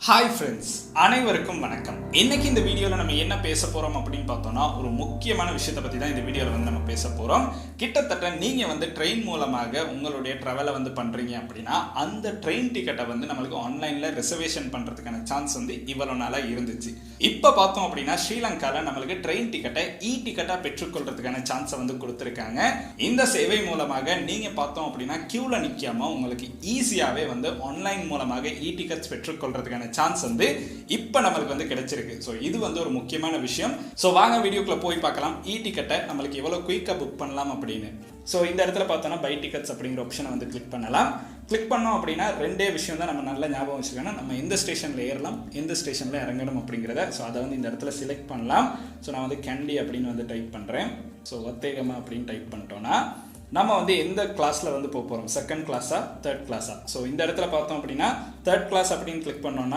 Hi friends, அனைவருக்கும் வணக்கம். இன்னைக்கு இந்த வீடியோவில் நம்ம என்ன பேச போகிறோம் அப்படின்னு பார்த்தோம்னா, ஒரு முக்கியமான விஷயத்தை பற்றி தான் இந்த வீடியோவில் நம்ம பேச போகிறோம். கிட்டத்தட்ட நீங்கள் ட்ரெயின் மூலமாக உங்களுடைய ட்ராவலை பண்ணுறீங்க அப்படின்னா, அந்த ட்ரெயின் டிக்கெட்டை நம்மளுக்கு ஆன்லைனில் ரிசர்வேஷன் பண்ணுறதுக்கான சான்ஸ் இவ்வளோ நாளாக இருந்துச்சு. இப்போ பார்த்தோம் அப்படின்னா, ஸ்ரீலங்காவில் நம்மளுக்கு ட்ரெயின் டிக்கெட்டை டிக்கெட்டாக பெற்றுக்கொள்றதுக்கான சான்ஸை கொடுத்துருக்காங்க. இந்த சேவை மூலமாக நீங்கள் பார்த்தோம் அப்படின்னா கியூவில் நிற்காமல் உங்களுக்கு ஈஸியாகவே ஆன்லைன் மூலமாக டிக்கெட்ஸ் பெற்றுக்கொள்றதுக்கான சான்ஸ் இப்போ நம்மளுக்கு கிடைச்சிருக்கு. ஸோ இது ஒரு முக்கியமான விஷயம். ஸோ வாங்க வீடியோக்குள்ள போய் பார்க்கலாம் டிக்கெட்டை நம்மளுக்கு எவ்வளோ குயிக்காக புக் பண்ணலாம் அப்படின்னு. ஸோ இந்த இடத்துல பார்த்தோன்னா பை டிக்கெட்ஸ் அப்படிங்கிற ஆப்ஷனை கிளிக் பண்ணலாம். கிளிக் பண்ணோம் அப்படின்னா ரெண்டே விஷயம் தான் நம்ம நல்லா ஞாபகம் வச்சுக்கணும். நம்ம எந்த ஸ்டேஷனில் ஏறலாம், எந்த ஸ்டேஷனில் இறங்கணும் அப்படிங்கிறத. ஸோ அதை இந்த இடத்துல செலக்ட் பண்ணலாம். ஸோ நான் கேண்டி அப்படின்னு டைப் பண்ணுறேன். ஸோ வத்தேகமா அப்படின்னு டைப் பண்ணிட்டோன்னா நம்ம எந்த கிளாஸில் போக போகிறோம், செகண்ட் கிளாஸா தேர்ட் கிளாஸா. ஸோ இந்த இடத்துல பார்த்தோம் அப்படின்னா தேர்ட் கிளாஸ் அப்படின்னு கிளிக் பண்ணோம்னா